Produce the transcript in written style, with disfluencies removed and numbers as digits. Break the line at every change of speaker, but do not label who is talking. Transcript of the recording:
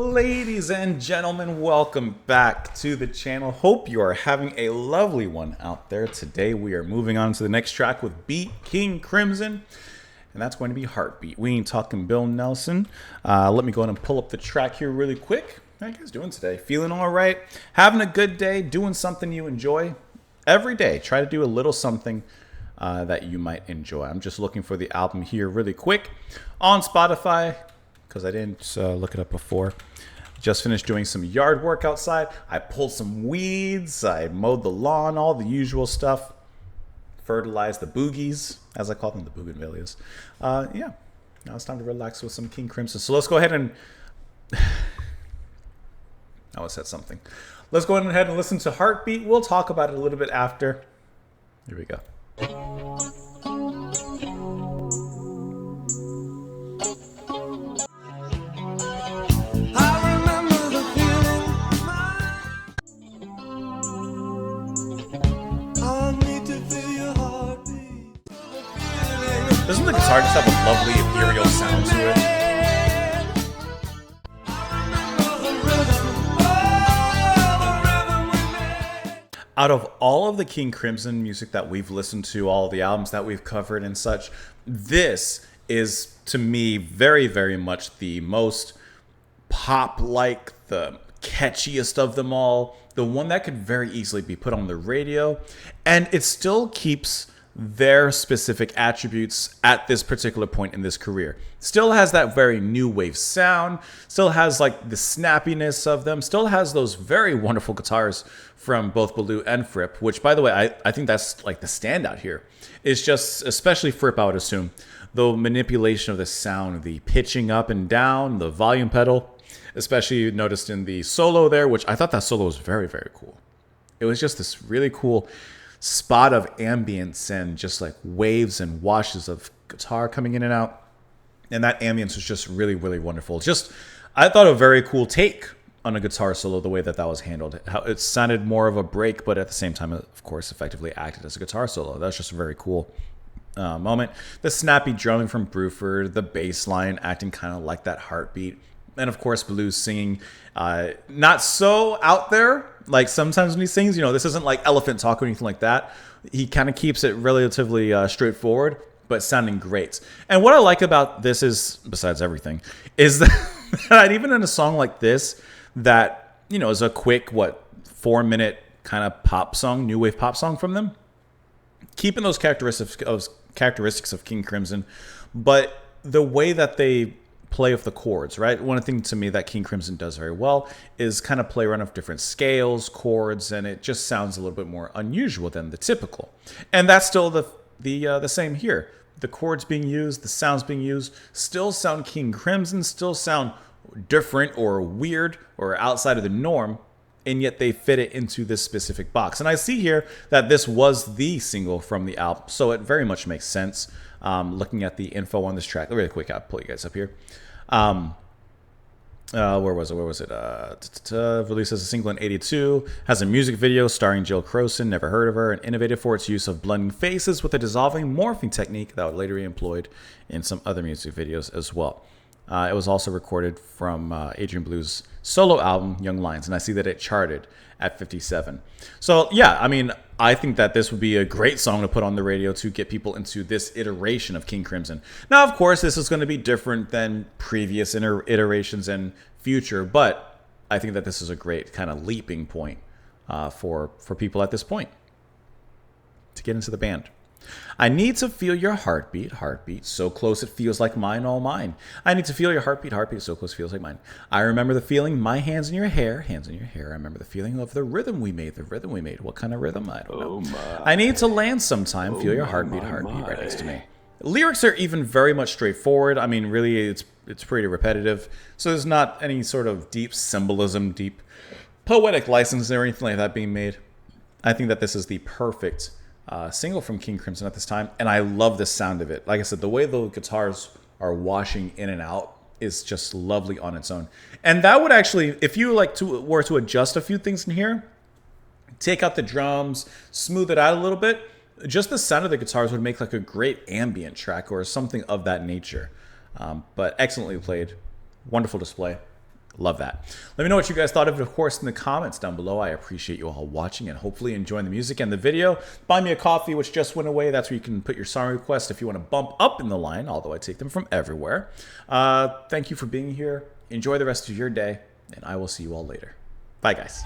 Ladies and gentlemen, welcome back to the channel. Hope you are having a lovely one out there. Today we are moving on to the next track with Beat King Crimson, and that's going to be Heartbeat. We ain't talking Bill Nelson. Let me go ahead and pull up the track here really quick. How you guys doing today? Feeling all right? Having a good day? Doing something you enjoy? Every day, try to do a little something that you might enjoy. I'm just looking for the album here really quick on Spotify, because I didn't look it up before. Just finished doing some yard work outside. I pulled some weeds. I mowed the lawn, all the usual stuff. Fertilized the boogies, as I call them, the bougainvilleas. Yeah, now it's time to relax with some King Crimson. So let's go ahead and... I almost said something. Let's go ahead and listen to Heartbeat. We'll talk about it a little bit after. Here we go. Doesn't the guitar just have a lovely ethereal sound to it? Out of all of the King Crimson music that we've listened to, all the albums that we've covered and such, this is, to me, very, very much the most pop-like, the catchiest of them all, the one that could very easily be put on the radio, and it still keeps their specific attributes at this particular point in this career. Still has that very new wave sound, still has like the snappiness of them, still has those very wonderful guitars from both Baloo and Fripp, which, by the way, I think that's like the standout here. It's just, especially Fripp, I would assume, the manipulation of the sound, the pitching up and down, the volume pedal, especially you noticed in the solo there, which I thought that solo was very, very cool. It was just this really cool spot of ambience and just like waves and washes of guitar coming in and out. And that ambience was just really, really wonderful. Just, I thought a very cool take on a guitar solo, the way that that was handled. How it sounded more of a break, but at the same time, of course, effectively acted as a guitar solo. That's just a very cool moment. The snappy drumming from Bruford, the bass line acting kind of like that heartbeat. And of course, Baloo singing not so out there. Like sometimes when he sings, you know, this isn't like elephant talk or anything like that. He kind of keeps it relatively straightforward, but sounding great. And what I like about this is, besides everything, is that even in a song like this, that, you know, is a quick, 4-minute kind of pop song, new wave pop song from them, keeping those characteristics of King Crimson, but the way that they play with the chords, right? One thing to me that King Crimson does very well is kind of play around with different scales, chords, and it just sounds a little bit more unusual than the typical. And that's still the same here. The chords being used, the sounds being used, still sound King Crimson, still sound different or weird or outside of the norm, and yet they fit it into this specific box. And I see here that this was the single from the album, so it very much makes sense. Looking at the info on this track, really quick, I'll pull you guys up here. Where was it? Released as a single in '82. Has a music video starring Jill Croson, never heard of her, and innovative for its use of blending faces with a dissolving morphing technique that would later be employed in some other music videos as well. It was also recorded from Adrian Blue's solo album, Young Lions, and I see that it charted at 57. So, yeah, I mean, I think that this would be a great song to put on the radio to get people into this iteration of King Crimson. Now, of course, this is going to be different than previous iterations and future, but I think that this is a great kind of leaping point for people at this point to get into the band. I need to feel your heartbeat, heartbeat, so close it feels like mine, all mine. I need to feel your heartbeat, heartbeat, so close it feels like mine. I remember the feeling, my hands in your hair, hands in your hair. I remember the feeling of the rhythm we made, the rhythm we made. What kind of rhythm? I don't know. I need to land sometime, feel your heartbeat, heartbeat right next to me. Lyrics are even very much straightforward. I mean, really, it's pretty repetitive. So there's not any sort of deep symbolism, deep poetic license or anything like that being made. I think that this is the perfect single from King Crimson at this time, and I love the sound of it. Like I said, the way the guitars are washing in and out is just lovely on its own. And that would actually, if you were to adjust a few things in here, take out the drums, smooth it out a little bit, just the sound of the guitars would make like a great ambient track or something of that nature. But excellently played, wonderful display. Love that. Let me know what you guys thought of it, of course, in the comments down below. I appreciate you all watching and hopefully enjoying the music and the video. Buy me a coffee, which just went away. That's where you can put your song request if you want to bump up in the line, although I take them from everywhere. Thank you for being here. Enjoy the rest of your day, and I will see you all later. Bye, guys.